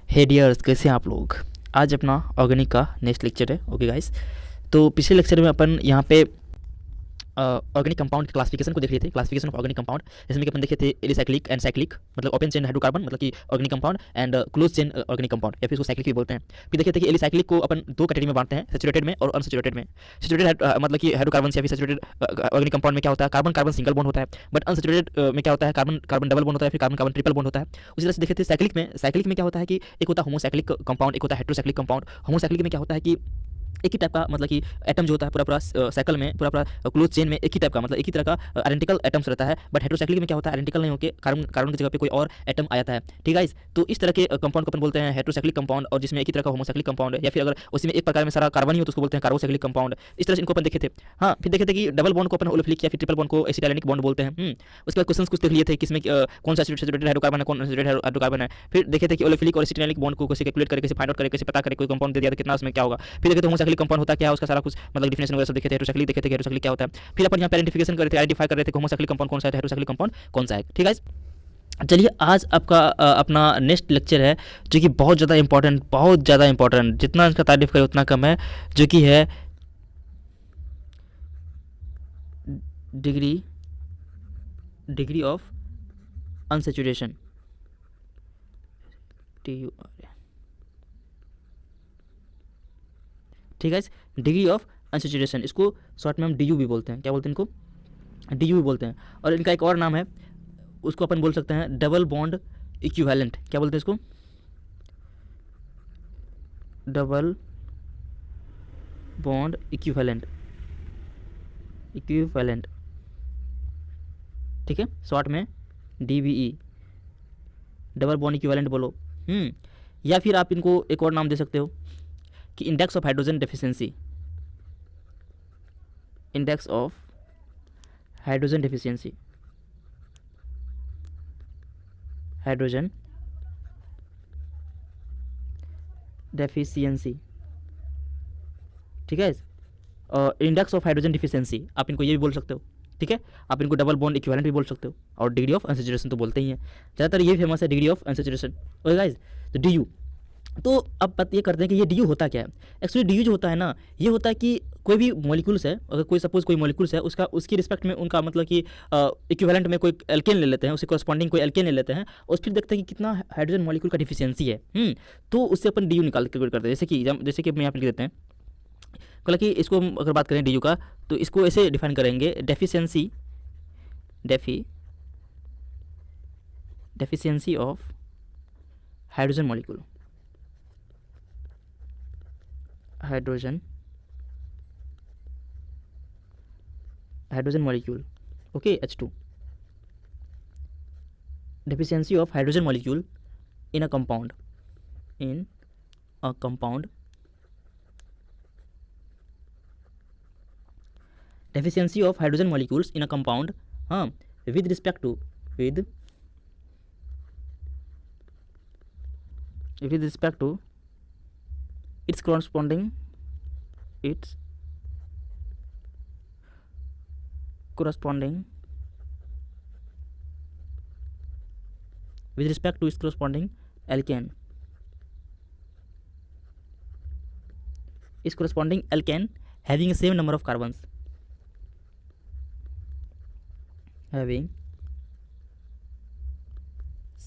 हे dears, कैसे हैं आप लोग। आज अपना ऑर्गेनिक का नेक्स्ट लेक्चर है। ओके गाइस, तो पिछले लेक्चर में अपन यहाँ पे ऑर्गेनिक कंपाउंड क्लासिफिकेशन को देख रहे थे। क्लासिफिकेशन ऑफ ऑर्गेनिक कंपाउंड, जिसमें कि अपन देखे थे एलिसाइक्लिक एंड साइक्लिक, मतलब ओपन चेन हाइड्रोकार्बन मतलब कि organic compound, and close chain organic compound, या फिर इसको साइक्लिक भी बोलते हैं। फिर देखे थे कि एलिसाइक्लिक को अपन दो कैटेगरी में बांटते हैं, सैचुरेटेड में और अनसैचुरेटेड में। सैचुरेटेड मतलब कि हाइड्रोकार्बन या फिर सैचुरेटेड ऑर्गेनिक कंपाउंड में क्या होता है, कार्बन कार्बन सिंगल बॉन्ड होता है। बट अनसैचुरेटेड में क्या होता है, कार्बन कार्बन डबल बॉन्ड होता है, फिर कार्बन कार्बन ट्रिपल बॉन्ड होता है। उसी तरह से देखे थे साइक्लिक में क्या होता है कि एक होता है होमोसाइक्लिक कंपाउंड, एक होता है हेटेरोसाइक्लिक कंपाउंड। होमोसाइक्लिक में क्या होता है कि एक ही टाइप का, मतलब कि एटम जो होता है पूरा पूरा साइकिल में, पूरा पूरा क्लोज चेन में एक ही टाइप का, मतलब एक ही तरह का आइडेंटिकल एटम्स रहता है। बट हेटेरोसाइक्लिक में क्या होता है, आइडेंटिकल नहीं होकर कार्बन कार्बन की जगह पे कोई और एटम आ जाता है। ठीक है गाइस, तो इस तरह के कंपाउंड को अपन बोलते हैं हेटेरोसाइक्लिक कंपाउंड, और जिसमें एक ही तरह का होमोसाइक्लिक कंपाउंड है, या फिर अगर उसी में एक प्रकार में सारा कार्बन ही हो तो उसको बोलते हैं कार्बोसाइक्लिक कंपाउंड। इस तरह से इनको अपन देखे थे। हाँ, फिर देखे थे कि डबल बॉन्ड को अपन ओलेफिलिक या फिर ट्रिपल बॉन्ड को एसिटाइलिक बॉन्ड बोलते हैं। उसके बाद क्वेश्चन कुछ देख लिए थे किसमें कौन सा सैचुरेटेड हाइड्रोकार्बन है, कौन सैचुरेटेड हाइड्रोकार्बन है। फिर देखे थे कि ओलेफिलिक और एसिटाइलिक बॉन्ड को कैसे कैलकुलेट करे, कैसे फाइंड आउट करे, कैसे पता करे कोई कंपाउंड दे दिया तो कितना उसमें क्या होगा। फिर देखे थे होमोसाइक्लिक कंपाउंड होता क्या है, उसका सारा कुछ मतलब डिफिनेशन वगैरह सब देखे थे। हेटेरोसाइक्लिक देखे थे, हेटेरोसाइक्लिक क्या होता है। फिर अपन यहाँ पे आइडेंटिफिकेशन कर रहे थे, आइडेंटिफाई कर रहे थे होमोसाइक्लिक कंपाउंड कौन सा है, हेटेरोसाइक्लिक कंपाउंड कौन सा है। ठीक है। चलिए, आज आपका अपना नेक्स्ट लेक्चर है, जो कि बहुत ज़्यादा इंपॉर्टेंट, जितना इसका तारीफ करे उतना कम है, जो कि है डिग्री ऑफ अनसेचुरेशन। ठीक है, डिग्री ऑफ अनसेचुरेशन, इसको शॉर्ट में हम डी भी बोलते हैं। क्या बोलते हैं इनको, डी भी बोलते हैं। और इनका एक और नाम है, उसको अपन बोल सकते हैं डबल बॉन्ड इक्विवेलेंट। क्या बोलते हैं इसको, डबल बॉन्ड इक्विवेलेंट। ठीक है, शॉर्ट में DBE, डबल बॉन्ड इक्विवेलेंट बोलो। या फिर आप इनको एक और नाम दे सकते हो कि index of hydrogen deficiency. Index of hydrogen deficiency, hydrogen deficiency. ठीक है, इंडेक्स ऑफ हाइड्रोजन डिफिशियंसी आप इनको ये भी बोल सकते हो। ठीक है, आप इनको डबल बॉन्ड इक्विवेलेंट भी बोल सकते हो, और डिग्री ऑफ अनसैचुरेशन तो बोलते ही हैं, ज़्यादातर ये फेमस है degree of unsaturation. Okay guys, तो DU। तो अब बात ये करते हैं कि ये DU होता क्या है। एक्चुअली DU जो होता है ना, ये होता है कि कोई भी मॉलिक्यूल्स है, अगर कोई सपोज कोई मॉलिक्यूल्स है, उसका उसकी रिस्पेक्ट में उनका मतलब कि इक्विवेलेंट में कोई एल्केन ले लेते हैं, उसके कॉरस्पॉन्डिंग कोई एल्केन ले लेते हैं, और फिर देखते हैं कि कितना हाइड्रोजन मॉलिक्यूल का डिफिशियंसी है। तो उससे अपन DU निकाल कैलकुलेट करते हैं। जैसे कि हम यहाँ पर लिख देते हैं, मतलब कि इसको हम अगर बात करें DU का, तो इसको ऐसे डिफाइन करेंगे, deficiency of hydrogen molecule, hydrogen molecule. Okay, H2, deficiency of hydrogen molecule in a compound, in a compound, deficiency of hydrogen molecules in a compound, with respect to its corresponding alkane, having the same number of carbons, having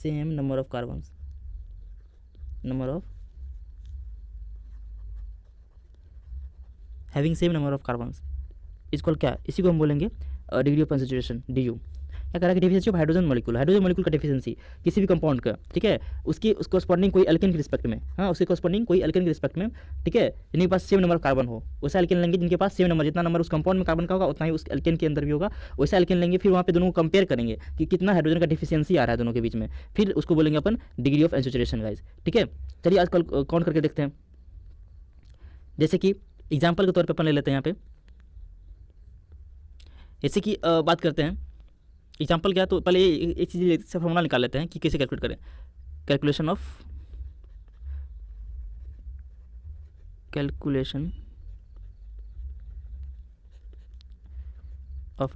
same number of carbons, इसको क्या, इसी को हम बोलेंगे degree of unsaturation, DU। क्या कह रहा है कि डेफिशिएंसी ऑफ हाइड्रोजन मॉलिक्यूल का डेफिशिएंसी किसी भी कंपाउंड का। ठीक है, उसकी उसको कॉरस्पॉन्डिंग कोई एल्केन के रिस्पेक्ट में, उसके कॉरस्पॉन्डिंग कोई एल्केन के रिस्पेक्ट में। ठीक है, जिनके पास सेम नंबर कार्बन हो, वैसा एल्केन लेंगे जिनके पास सेम नंबर, जितना नंबर उस कंपाउंड में कार्बन का होगा उतना ही उस एल्केन के अंदर भी होगा, वैसा एल्केन लेंगे। फिर वहाँ पे दोनों को कंपेयर करेंगे कि कितना हाइड्रोजन का डिफिशियंसी आ रहा है दोनों के बीच में, फिर उसको बोलेंगे अपन डिग्री ऑफ अनसैचुरेशन गाइस। ठीक है, चलिए आजकल काउंट करके देखते हैं। जैसे कि एग्जाम्पल के तौर पर अपन ले लेते हैं यहाँ पे, जैसे कि बात करते हैं एग्जाम्पल क्या, तो पहले एक चीज़ से फॉर्मूला निकाल लेते हैं कि कैसे कैलकुलेट करें। कैलकुलेशन ऑफ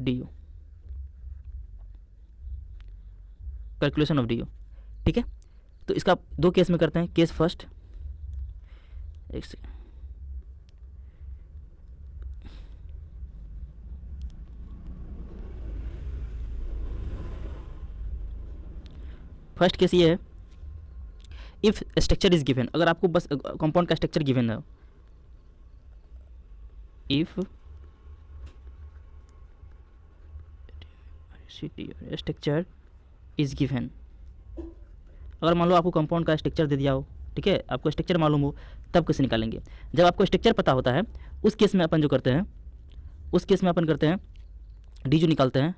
DU, ठीक है। तो इसका दो केस में करते हैं। केस फर्स्ट, एक सेकेंड, फर्स्ट केस ये है, इफ स्ट्रक्चर इज गिवन, अगर आपको बस कंपाउंड का स्ट्रक्चर गिवन है, इफ स्ट्रक्चर इज गिवन, अगर मान लो आपको कंपाउंड का स्ट्रक्चर दे दिया हो, ठीक है, आपको स्ट्रक्चर मालूम हो, तब कैसे निकालेंगे। जब आपको स्ट्रक्चर पता होता है उस केस में अपन जो करते हैं, उस केस में अपन करते हैं डी यू निकालते हैं।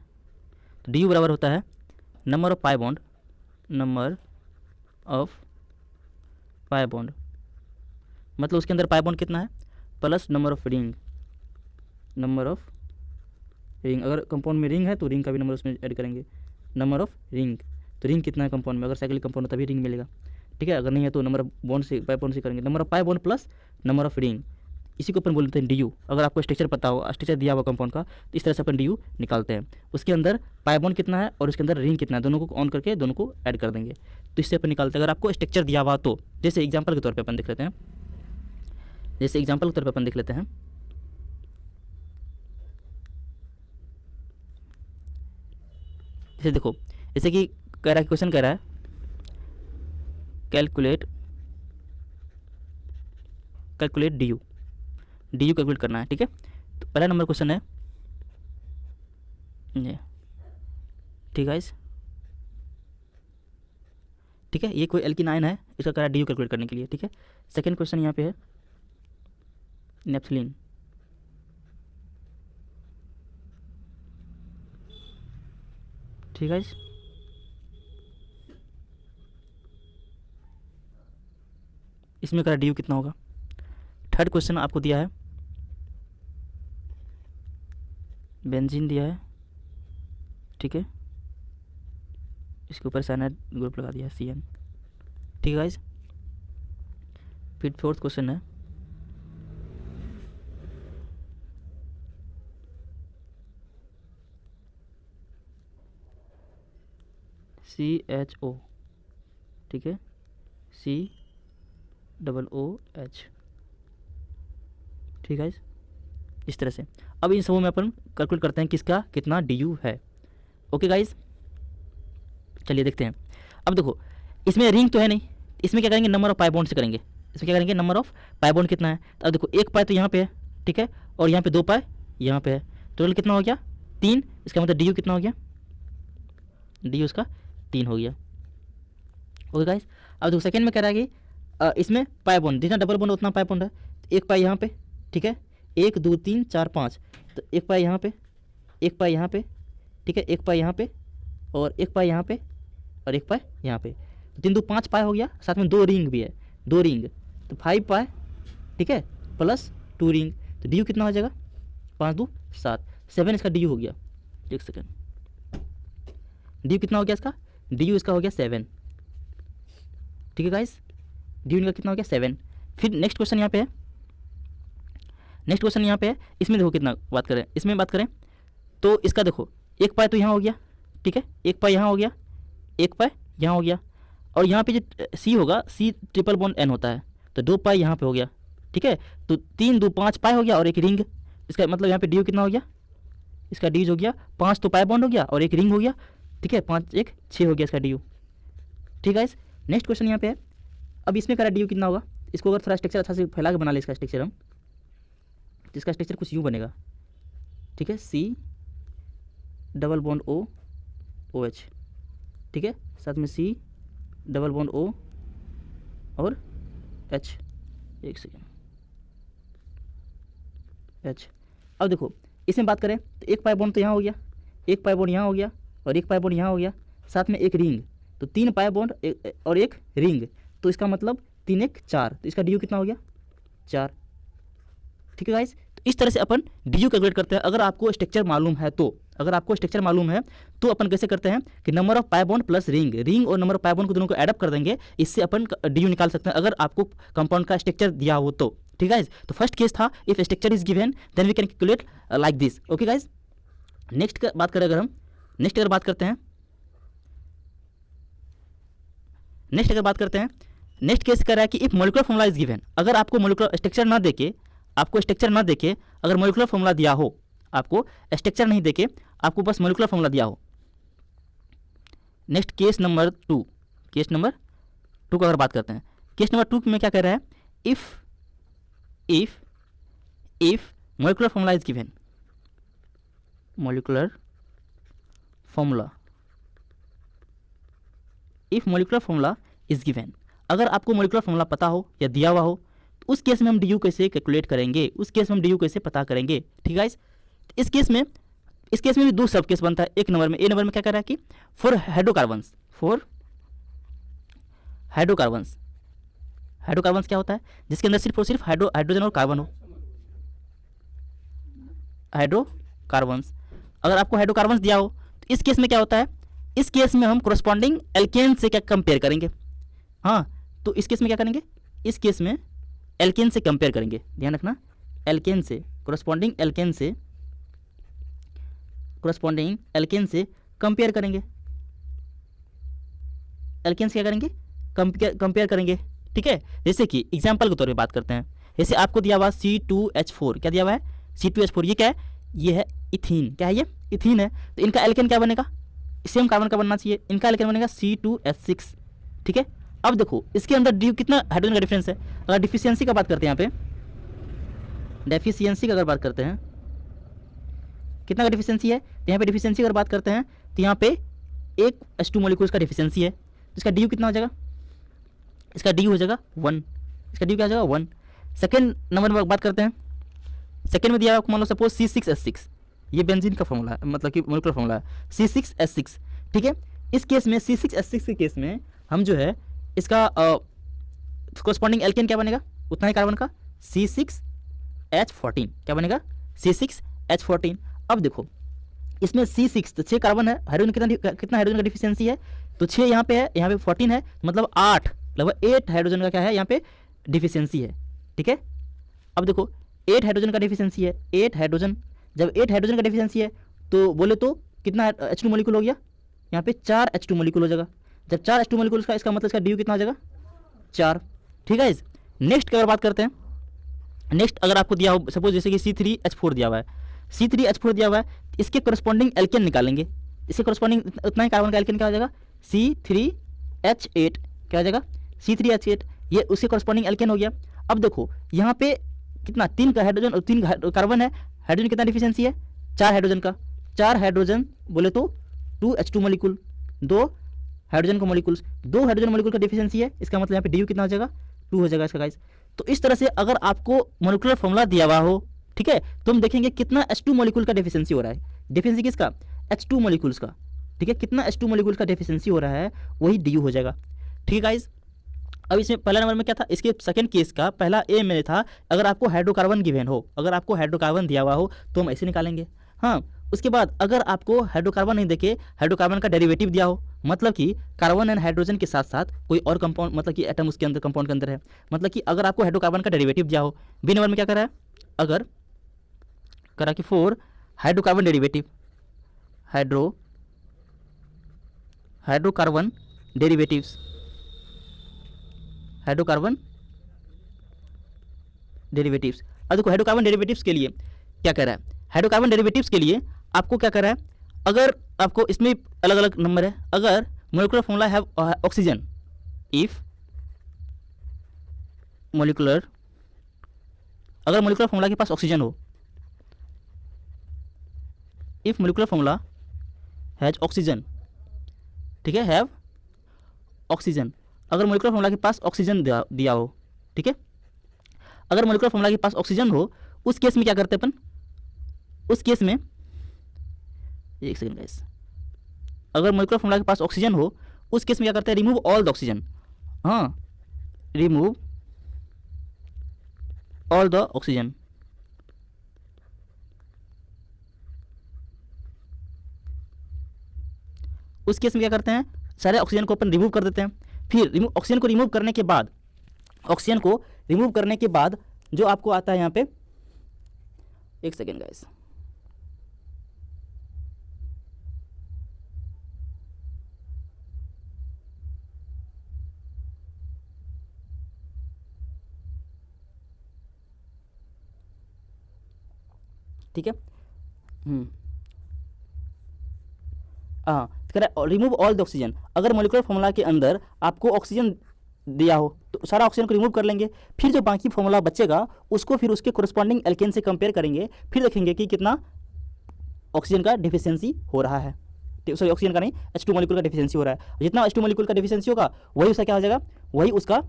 तो डी यू बराबर होता है number of pi bond, number of pi bond, मतलब उसके अंदर पाई बॉन्ड कितना है, plus number of ring, number of ring, अगर कंपाउंड में रिंग है तो रिंग का भी नंबर उसमें ऐड करेंगे, नंबर ऑफ रिंग, तो रिंग कितना है कंपाउंड में, अगर साइक्लिक कंपाउंड है तभी रिंग मिलेगा, ठीक है, अगर नहीं है तो नंबर ऑफ बॉन्ड से, पाई बॉन्ड से करेंगे, number of pi bond plus number of ring, इसी को अपन बोलते हैं डी यू। अगर आपको स्ट्रक्चर पता हो, स्ट्रक्चर दिया हुआ कंपाउंड का, तो इस तरह से अपन डी यू निकालते हैं। उसके अंदर पाई बॉन्ड कितना है और उसके अंदर रिंग कितना है, दोनों को ऑन करके दोनों को ऐड कर देंगे, तो इससे अपन निकालते हैं। अगर आपको स्ट्रक्चर दिया हुआ तो, जैसे एग्जाम्पल के तौर पर अपन देख लेते हैं, जैसे एग्जाम्पल के तौर पर अपन देख लेते हैं, जैसे देखो, जैसे कि कह रहा है, क्वेश्चन कह रहा है कैलकुलेट डी यू कैलकुलेट करना है, ठीक है। तो पहला नंबर क्वेश्चन है ये, ठीक है, ठीक है, ये कोई एल्कीनाइन है, इसका कह रहा है डी यू कैलकुलेट करने के लिए, ठीक है। सेकेंड क्वेश्चन यहाँ पे है नेप्थलीन, ठीक है, इसमें कह रहा है डी यू कितना होगा। थर्ड क्वेश्चन आपको दिया है बेंजीन दिया है, ठीक है, इसके ऊपर साइनाइड ग्रुप लगा दिया है CN, ठीक है गाइस। फिर फोर्थ क्वेश्चन है CHO, ठीक है, COOH, ठीक है, इस तरह से। अब इन सबों में अपन कैलकुलेट करते हैं किसका कितना डी यू है। ओके गाइज, चलिए देखते हैं। अब देखो, इसमें रिंग तो है नहीं, इसमें क्या करेंगे, नंबर ऑफ पाई बॉन्ड से करेंगे। इसमें क्या करेंगे, नंबर ऑफ पाई बॉन्ड कितना है। तो अब देखो, एक पाई तो यहाँ पे है, ठीक है, और यहाँ पे दो पाई यहाँ पे है, टोटल कितना हो गया 3। इसका मतलब डी यू कितना हो गया, डी यू उसका 3 हो गया। ओके गाइज, अब देखो सेकेंड में कह रहा है कि इसमें पाई बॉन्ड जितना डबल बॉन्ड उतना पाई बॉन्ड है, तो एक पाई यहाँ पे, ठीक है, 1 2 3 4 5, तो एक पाई यहाँ पे, एक पाई यहाँ पे, ठीक है, एक पाई यहाँ पे, और एक पाई यहाँ पे, और एक पाई यहाँ पे, तो 3 2 5 पाई हो गया, साथ में 2 रिंग भी है, 2 रिंग, तो 5 पाई, ठीक है, प्लस 2 रिंग, तो डी यू कितना हो जाएगा 5 2 7, 7 इसका डी यू हो गया। एक सेकेंड, डी यू कितना हो गया इसका, डी यू इसका हो गया 7, ठीक है गाइस, डी यू इनका कितना हो गया 7। फिर नेक्स्ट क्वेश्चन यहाँ पे है, नेक्स्ट क्वेश्चन यहाँ पे है, इसमें देखो कितना बात करें, इसमें बात करें तो इसका देखो, एक पाई तो यहाँ हो गया, ठीक है, एक पाई यहाँ हो गया, एक पाई यहाँ हो गया, और यहाँ पे जो सी होगा, सी ट्रिपल बॉन्ड एन होता है, तो 2 पाई यहाँ पे हो गया, ठीक है, तो 3 2 5 पाई हो गया और एक रिंग, इसका मतलब यहाँ पे डी यू कितना हो गया, इसका डी हो गया 5 तो पाई बॉन्ड हो गया और एक रिंग हो गया, ठीक है, 5 1 6 हो गया इसका डी यू, ठीक है। इस नेक्स्ट क्वेश्चन यहाँ पे है, अब इसमें करा डी यू कितना होगा, इसको अगर थोड़ा स्ट्रक्चर अच्छा से फैला के बना ले इसका स्ट्रक्चर हम, तो इसका स्ट्रक्चर कुछ यूँ बनेगा, ठीक है, C डबल बॉन्ड OH, ठीक है, साथ में C डबल बॉन्ड O और H, एक सेकेंड, H। अब देखो इसमें बात करें तो एक पाई बॉन्ड तो यहाँ हो गया, एक पाई बॉन्ड यहाँ हो गया, और एक पाई बॉन्ड यहाँ हो गया, साथ में एक रिंग, तो 3 पाई बॉन्ड और एक रिंग, तो इसका मतलब 3 1 4, तो इसका डी यू कितना हो गया 4, ठीक है गाइस। तो इस तरह से अपन डी यू कैलकुलेट करते हैं। अगर आपको स्ट्रक्चर मालूम है तो, अगर आपको स्ट्रक्चर मालूम है तो अपन कैसे करते हैं कि number of pi bond plus ring, ring और नंबर ऑफ पाई बॉन्ड को दोनों को एडअप कर देंगे, इससे अपन डी यू निकाल सकते हैं अगर आपको कंपाउंड का स्ट्रक्चर दिया हो तो, ठीक है। तो फर्स्ट केस था if structure is given then we can calculate like this. Okay guys, next बात करें, अगर हम नेक्स्ट अगर बात करते हैं नेक्स्ट अगर बात करते हैं, नेक्स्ट केस कर रहा है कि if molecular formula is given, अगर आपको मोलिकुलर स्ट्रक्चर ना देके, आपको स्ट्रक्चर ना देके अगर मोलिकुलर फॉर्मूला दिया हो, आपको स्ट्रक्चर नहीं देके आपको बस मोलिकुलर फॉर्मूला दिया हो। Next case number 2, case number 2 का अगर बात करते हैं, केस नंबर 2 में क्या कह रहा है, if molecular formula is given, molecular formula, if molecular formula is given, अगर आपको मोलिकुलर फॉर्मूला पता हो या दिया हुआ हो तो उस केस में हम डी कैसे कैलकुलेट करेंगे, उस केस में हम डी कैसे पता करेंगे। ठीक है, इस केस में भी दो सब केस बनता है। एक नंबर में, ए नंबर में क्या कर रहा है कि फॉर हाइड्रोकार्बन्स, हाइड्रोकार्बन्स क्या होता है, जिसके अंदर सिर्फ और सिर्फ हाइड्रोजन और कार्बन हो, हाइड्रोकार्बन्स। अगर आपको हाइड्रोकार्बन्स दिया हो तो इस केस में क्या होता है, इस केस में हम कोरस्पॉन्डिंग एल्केन से क्या कंपेयर करेंगे। हाँ, तो इस केस में क्या करेंगे, इस केस में एल्केन से कंपेयर करेंगे, ध्यान रखना, एल्केन से, कोरस्पॉन्डिंग एल्केन से कंपेयर करेंगे, एल्केन से क्या करेंगे, कंपेयर करेंगे। ठीक है, जैसे कि एग्जाम्पल के तौर पे बात करते हैं, जैसे आपको दिया हुआ C2H4, क्या दिया हुआ है, C2H4, ये क्या है, ये है इथीन, क्या है ये, इथीन है, तो इनका एल्केन क्या बनेगा, सेम कार्बन का बनना चाहिए, इनका एल्केन बनेगा C2H6। ठीक है, अब देखो इसके अंदर डी कितना हाइड्रोजन का डिफरेंस है। अगर डिफिशियंसी का बात करते हैं, यहाँ पे डेफिशिएंसी का अगर बात करते हैं, कितना का डिफिशियंसी है, तो यहाँ पे डिफिशियंसी अगर बात करते हैं तो यहाँ पे एक H2 मॉलिक्यूल्स का डिफिशियंसी है, इसका डी कितना हो जाएगा, इसका डी हो जाएगा 1, इसका डी क्या हो जाएगा 1। सेकेंड नंबर में बात करते हैं, सेकेंड में दिया है मान लो सपोज C6H6, ये बेंजीन का फॉर्मूला है, मतलब कि मोलिकुलर फॉर्मूला है C6H6। ठीक है, इस केस में C6H6 के केस में हम जो है इसका कोरस्पॉन्डिंग एल्केन क्या बनेगा, उतना ही कार्बन का C6H14, क्या बनेगा C6H14। अब देखो इसमें C6 तो 6 कार्बन है, हाइड्रोजन कितना हाइड्रोजन का डिफिशियंसी है, तो 6 यहाँ पे है, यहाँ पे 14 है, मतलब 8, लगभग 8 हाइड्रोजन का क्या है यहाँ पे डिफिशियंसी है। ठीक है, अब देखो 8 हाइड्रोजन का डिफिशियंसी है, 8 हाइड्रोजन, जब 8 हाइड्रोजन का डिफिशियंसी है तो बोले तो कितना H2 मॉलिक्यूल हो गया, यहाँ पे 4 H2 मॉलिक्यूल हो जाएगा। जब 4 H2 मॉलिक्यूल का, इसका मतलब इसका डी कितना हो जाएगा 4। ठीक है, नेक्स्ट की अगर बात करते हैं, नेक्स्ट अगर आपको दिया हो सपोज जैसे कि C3H4 दिया हुआ है, C3H4 दिया हुआ है, इसके कोरस्पॉन्डिंग एल्केन निकालेंगे, इसके कोरस्पॉन्डिंग उतना ही कार्बन का एल्केन क्या हो जाएगा C3H8, क्या हो जाएगा C3H8, ये उसके कोरस्पॉन्डिंग एल्केन हो गया। अब देखो यहाँ पे कितना 3 का हाइड्रोजन और 3 कार्बन है, हाइड्रोजन कितना डिफिशियंसी है 4 हाइड्रोजन का, 4 हाइड्रोजन बोले तो 2 H2 मॉलिक्यूल, 2 हाइड्रोजन का मॉलिक्यूल्स, 2 हाइड्रोजन मॉलिक्यूल का डिफिशियंसी है, इसका मतलब यहाँ पे डी कितना हो जाएगा 2 हो जाएगा इसका गाइस। तो इस तरह से अगर आपको मोलिकुलर फॉर्मूला दिया हुआ हो, ठीक है, तो हम देखेंगे कितना H2 मॉलिक्यूल का डेफिशिएंसी हो रहा है, डेफिशिएंसी किसका H2 मॉलिक्यूल्स का। ठीक है, कितना H2 मॉलिक्यूल का डेफिशिएंसी हो रहा है वही डी हो जाएगा। ठीक है गाइस, अब इसमें पहला नंबर में क्या था, इसके सेकंड केस का पहला ए में था, अगर आपको हाइड्रोकार्बन गिवन हो, अगर आपको हाइड्रोकार्बन दिया हुआ हो तो हम ऐसे निकालेंगे। हाँ, उसके बाद अगर आपको हाइड्रोकार्बन नहीं देके हाइड्रोकार्बन का डेरिवेटिव दिया हो, मतलब कि कार्बन एंड हाइड्रोजन के साथ साथ कोई और कंपाउंड, मतलब कि एटम उसके अंदर कंपाउंड के अंदर है, मतलब कि अगर आपको हाइड्रोकार्बन का डेरिवेटिव दिया हो, बी नंबर में क्या करा है, अगर करा कि four hydrocarbon derivative, hydrocarbon derivatives, hydrocarbon derivatives. अब देखो हाइड्रोकार्बन डेरिवेटिव्स के लिए क्या कर रहा है, हाइड्रोकार्बन डेरिवेटिव्स के लिए आपको क्या कर रहा है, अगर आपको इसमें अलग अलग नंबर है, अगर मोलिकुलर फॉर्मूला है ऑक्सीजन, इफ मोलिकुलर, अगर मोलिकुलर फॉर्मूला के पास ऑक्सीजन हो, if molecular formula has oxygen, ठीक है, हैव ऑक्सीजन, अगर मोलिकुलर फॉर्मूला के पास ऑक्सीजन दिया हो, ठीक है, अगर मोलिकुलर फॉर्मूला के पास ऑक्सीजन हो, उस केस में क्या करते हैं अपन, उस केस में एक सेकंड गाइस, अगर मोलिकुलर फॉर्मूला के पास ऑक्सीजन हो उस केस में क्या करते हैं, रिमूव ऑल द ऑक्सीजन, हाँ, रिमूव ऑल द ऑक्सीजन, उस केस में क्या करते हैं, सारे ऑक्सीजन को अपन रिमूव कर देते हैं। फिर ऑक्सीजन को रिमूव करने के बाद, ऑक्सीजन को रिमूव करने के बाद जो आपको आता है यहाँ पे, एक सेकेंड गाइस, ठीक है। हाँ, कह रहा है रिमूव ऑल द ऑक्सीजन। अगर मोलिकुलर फॉर्मूला के अंदर आपको ऑक्सीजन दिया हो तो सारा ऑक्सीजन को रिमूव कर लेंगे, फिर जो बाकी फॉर्मूला बचेगा उसको फिर उसके कोरस्पॉन्डिंग एल्केन से कंपेयर करेंगे, फिर देखेंगे कि कितना ऑक्सीजन का डिफिशियंसी हो रहा है। सॉरी, ऑक्सीजन का नहीं, H2 मॉलिक्यूल का डिफिशियंसी हो रहा है। जितना H2 मॉलिक्यूल का डिफिशियंसी होगा वही उसका क्या हो जाएगा, वही उसका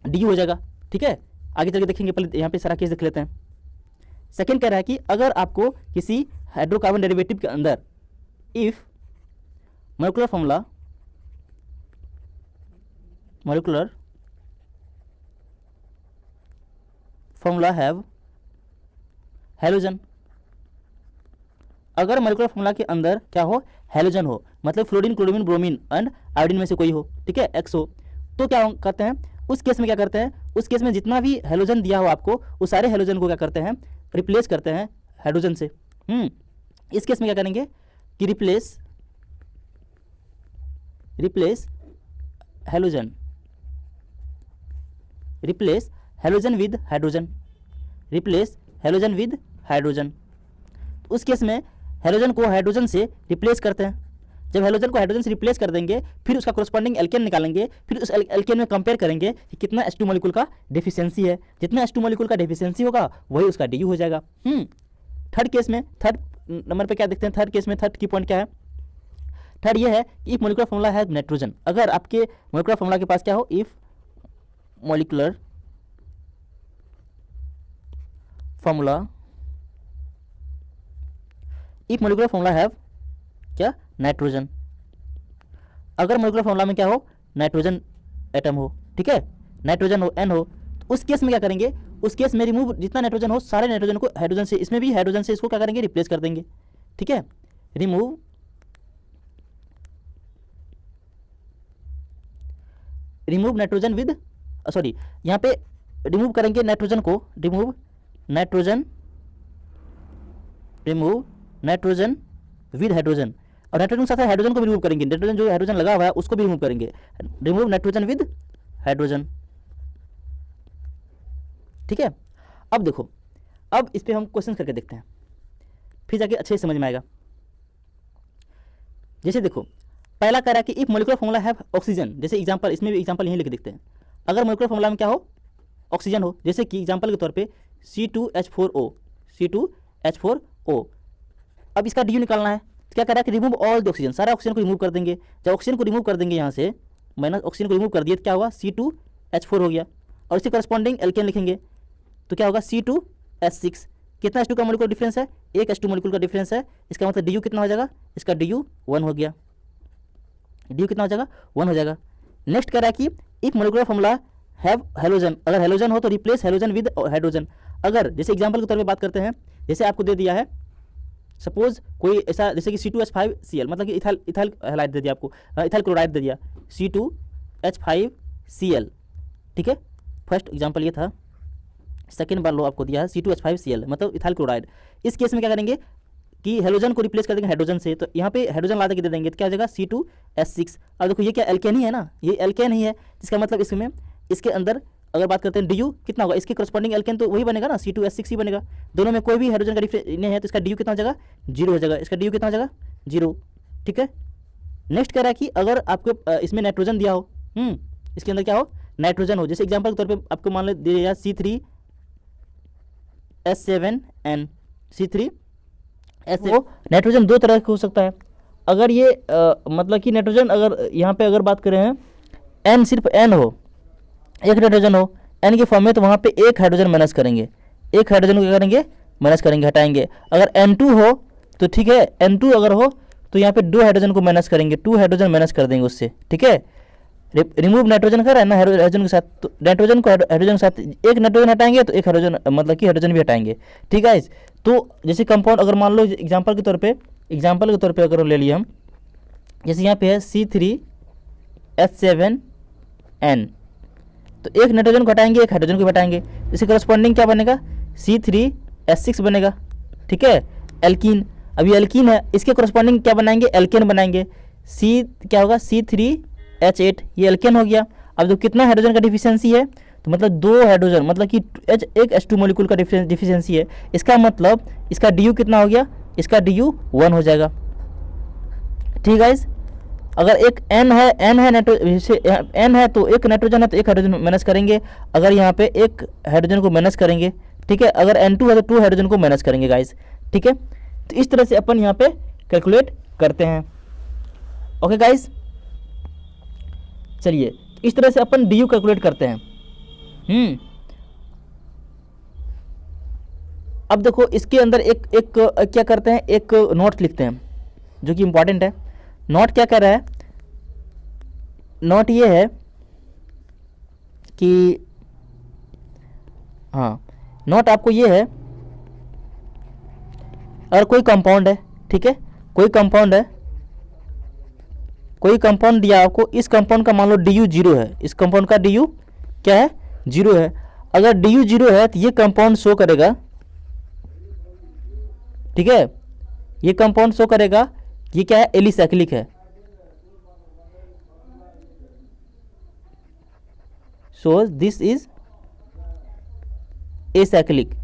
DU हो जाएगा। ठीक है, आगे चल के देखेंगे, पहले यहाँ पे सारा केस देख लेते हैं। सेकेंड कह रहा है कि अगर आपको किसी हाइड्रोकार्बन डेरिवेटिव के अंदर if molecular formula have halogen, अगर मोलिकुलर फॉर्मूला के अंदर क्या हो, हेलोजन हो, मतलब fluorine, chlorine, bromine and iodine में से कोई हो, ठीक है, X हो, तो क्या करते हैं उस केस में, क्या करते हैं उस केस में जितना भी हेलोजन दिया हो आपको, उस सारे हेलोजन को क्या करते हैं, रिप्लेस करते हैं हाइड्रोजन से। इस केस में क्या करेंगे कि रिप्लेस हेलोजन विद हाइड्रोजन, उस केस में हेलोजन को हाइड्रोजन से रिप्लेस करते हैं। जब हेलोजन को हाइड्रोजन से रिप्लेस कर देंगे, फिर उसका कोरस्पॉन्डिंग एल्केन निकालेंगे, फिर उस एल्केन में कंपेयर करेंगे कि कितना H2 मॉलिक्यूल का डेफिशिएंसी है। जितना H2 मॉलिक्यूल का डेफिशिएंसी होगा वही उसका DU हो जाएगा। थर्ड केस में, थर्ड नंबर पे क्या देखते हैं, थर्ड केस में थर्ड की पॉइंट क्या है, थर्ड ये है कि इफ मोलिकुलर फॉर्मूला है नाइट्रोजन, अगर आपके मोलिकुलर फॉर्मूला के पास क्या हो, इफ मोलिकुलर फॉर्मूला हैव क्या, नाइट्रोजन, अगर मोलिकुलर फॉर्मूला में क्या हो, नाइट्रोजन एटम हो, ठीक है, नाइट्रोजन हो, N हो, तो उस केस में क्या करेंगे, उस केस में रिमूव जितना नाइट्रोजन हो, सारे नाइट्रोजन को हाइड्रोजन से, इसमें भी हाइड्रोजन से इसको क्या करेंगे, रिप्लेस कर देंगे। ठीक है, रिमूव नाइट्रोजन विद, सॉरी यहाँ पे रिमूव करेंगे नाइट्रोजन को, रिमूव नाइट्रोजन विद हाइड्रोजन, और नाइट्रोजन के साथ हाइड्रोजन को भी रिमूव करेंगे, नाइट्रोजन जो हाइड्रोजन लगा हुआ है उसको भी रिमूव करेंगे, रिमूव नाइट्रोजन विद हाइड्रोजन। ठीक है, अब देखो, अब इस पे हम क्वेश्चन करके देखते हैं, फिर जाके अच्छे से समझ में आएगा। जैसे देखो, पहला कह रहा है कि if molecular formula have oxygen, जैसे एग्जांपल, इसमें भी एग्जांपल यहीं लिख देखते हैं। अगर मोलिकुलर फॉर्मूला में क्या हो, ऑक्सीजन हो, जैसे कि एग्जांपल के तौर पे C2H4O। अब इसका DU निकालना है, तो क्या कह रहा है कि रिमूव ऑल द ऑक्सीजन, सारा ऑक्सीजन को रिमूव कर देंगे। जब ऑक्सीजन को रिमूव कर देंगे यहाँ से, माइनस ऑक्सीजन को रिमूव कर दिए तो क्या होगा, C2H4 हो गया, और इसके करस्पॉन्डिंग एल्केन लिखेंगे तो क्या होगा, C2H6। कितना H2 का मोलिकुलर डिफरेंस है, एक H2 मोलिकुलर का डिफरेंस है, इसका मतलब DU कितना हो जाएगा, इसका DU 1 हो गया, DU कितना हो जाएगा, 1 हो जाएगा। नेक्स्ट कह रहा है कि if molecular formula have halogen, अगर हेलोजन हो तो रिप्लेस हेलोजन विद हाइड्रोजन। अगर जैसे एग्जांपल के तौर पे बात करते हैं, जैसे आपको दे दिया है, सपोज कोई ऐसा जैसे कि C2H5Cl, मतलब कि इथाइल हैलाइड दे दिया आपको, इथाइल क्लोराइड दे दिया, C2H5Cl। ठीक है, फर्स्ट एग्जांपल ये था, सेकेंड बार लो आपको दिया है C2H5Cl, मतलब इथाइल क्लोराइड। इस केस में क्या करेंगे कि हेलोजन को रिप्लेस कर देंगे हाइड्रोजन से, तो यहाँ पे हाइड्रोजन ला के दे देंगे, तो क्या हो जाएगा, C2H6। अब देखो ये क्या एल्केन ही है ना, ये एल्केन ही है, जिसका मतलब इसमें इसके अंदर अगर बात करते हैं DU कितना होगा, इसके करस्पॉन्डिंग एल्केन तो वही बनेगा ना, C2H6 ही बनेगा। दोनों में कोई भी हाइड्रोजन का डिफरेंस नहीं है, तो इसका DU कितना हो जाएगा, 0 हो जाएगा, इसका DU कितना हो जाएगा, 0। ठीक है, नेक्स्ट कह रहा है कि अगर आपको इसमें नाइट्रोजन दिया हो, इसके अंदर क्या हो, नाइट्रोजन हो, जैसे एग्जाम्पल के तौर पर आपको मान लो दिया C3H7N, C3H7। नाइट्रोजन दो तरह का हो सकता है, अगर ये मतलब कि नाइट्रोजन अगर यहाँ पे अगर बात करें हैं, N सिर्फ N हो, एक नाइट्रोजन हो N के फॉर्म में, तो वहाँ पे एक हाइड्रोजन माइनस करेंगे, एक हाइड्रोजन को क्या करेंगे, माइनस करेंगे, हटाएंगे। अगर N2 हो तो ठीक है, N2 अगर हो तो यहाँ पे 2 हाइड्रोजन को माइनस करेंगे, 2 हाइड्रोजन माइनस कर देंगे उससे। ठीक है, रिमूव नाइट्रोजन कर रहा है ना हाइड्रोजन के साथ, तो नाइट्रोजन को हाइड्रोजन के साथ एक नाइट्रोजन हटाएंगे तो एक हाइड्रोजन, मतलब कि हाइड्रोजन भी हटाएंगे। ठीक है, तो जैसे कंपाउंड अगर मान लो एग्जांपल के तौर पे अगर ले लिए हम, जैसे यहाँ पे है C3H7N, तो एक नाइट्रोजन को हटाएंगे, एक हाइड्रोजन को हटाएंगे, इसके करस्पॉन्डिंग क्या बनेगा, C3H6 बनेगा। ठीक है, एल्कीन, अभी एल्कीन है, इसके करस्पॉन्डिंग क्या बनाएंगे, एल्केन बनाएंगे, क्या होगा, C3H8, ये एल्केन हो गया। अब जो कितना हाइड्रोजन का डिफिशियंसी है, तो मतलब 2 हाइड्रोजन, मतलब कि एक H2 मॉलिक्यूल का डिफिशियंसी है। इसका मतलब इसका DU कितना हो गया, इसका DU 1 हो जाएगा। ठीक है, अगर एक N है, N है तो एक नाइट्रोजन है तो एक हाइड्रोजन माइनस करेंगे, अगर यहाँ पे एक हाइड्रोजन को माइनस करेंगे। ठीक है, अगर N2 है तो 2 हाइड्रोजन को माइनस करेंगे गाइस। ठीक है, तो इस तरह से अपन यहाँ पे कैलकुलेट करते हैं। ओके गाइस, चलिए इस तरह से अपन DU कैलकुलेट करते हैं। अब देखो इसके अंदर एक क्या करते हैं, एक नोट लिखते हैं जो कि इंपॉर्टेंट है। नोट क्या कह रहा है, नोट ये है कि हाँ, नोट आपको ये है, अगर कोई कंपाउंड है, ठीक है, कोई कंपाउंड है, कोई कंपाउंड दिया आपको, इस कंपाउंड का मान लो DU 0 है, इस कंपाउंड का DU क्या है, 0 है। अगर DU 0 है तो ये कंपाउंड शो करेगा, ठीक है, ये कंपाउंड शो करेगा, ये क्या है, एलिसाइक्लिक है। So this is acyclic.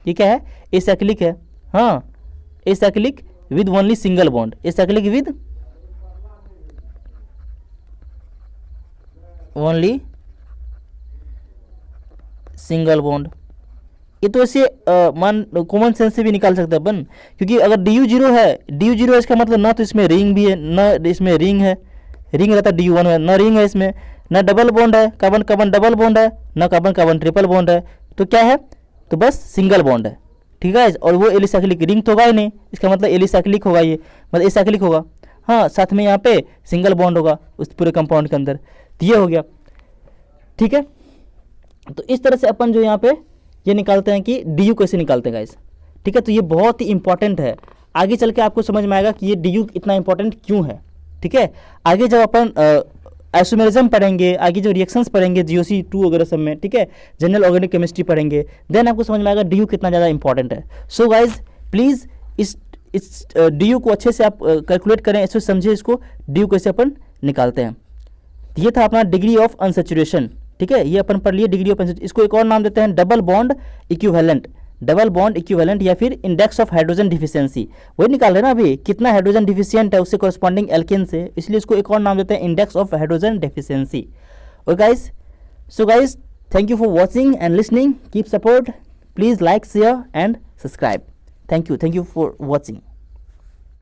ये क्या है, एसाइक्लिक है। हाँ, acyclic with only single bond, acyclic with only single bond. ये तो ऐसे मान कॉमन सेंस से भी निकाल सकते हैं अपन, क्योंकि अगर DU 0 है, DU 0 है इसका मतलब ना तो इसमें रिंग भी है, ना इसमें रिंग है, रिंग रहता DU 1 है, ना रिंग है इसमें, ना डबल बॉन्ड है, कार्बन कार्बन डबल बॉन्ड है, ना कार्बन कार्बन ट्रिपल बॉन्ड है, तो क्या है, तो बस सिंगल बॉन्ड है। ठीक है, और वो एलिसाइक्लिक, रिंग तो होगा ही नहीं, इसका मतलब एलिसाइक्लिक होगा, ये मतलब एसाइक्लिक होगा। हाँ, साथ में यहाँ पे सिंगल बॉन्ड होगा उस पूरे कंपाउंड के अंदर, तो ये हो गया। ठीक है, तो इस तरह से अपन जो यहाँ पे ये निकालते हैं कि DU कैसे निकालते हैं गाइस। ठीक है, तो ये बहुत ही इंपॉर्टेंट है, आगे चल के आपको समझ में आएगा कि ये DU इतना इंपॉर्टेंट क्यों है। ठीक है, आगे जब अपन आइसोमेरिज्म पढ़ेंगे, आगे जो रिएक्शंस पढ़ेंगे GOC2 वगैरह सब में, ठीक है, जनरल ऑर्गेनिक केमिस्ट्री पढ़ेंगे, देन आपको समझ में आएगा DU कितना ज़्यादा इंपॉर्टेंट है। सो गाइज प्लीज़ इस DU को अच्छे से आप कैलकुलेट करें, इसको समझे, इसको DU कैसे अपन निकालते हैं। ये था अपना डिग्री ऑफ अनसेचुरेशन। ठीक है, ये अपन पढ़ लिए डिग्री ऑफ अनसेचुरेशन, इसको एक और नाम देते हैं double bond equivalent, double bond equivalent या फिर इंडेक्स ऑफ हाइड्रोजन डिफिशियंसी। वही निकाल रहे ना अभी, कितना हाइड्रोजन डिफिशियंट है उससे कॉरस्पॉन्डिंग एल्केन से, इसलिए इसको एक और नाम देते हैं index of hydrogen deficiency. Okay guys, so guys thank you for watching and listening, keep support, please like share and subscribe. Thank you for watching.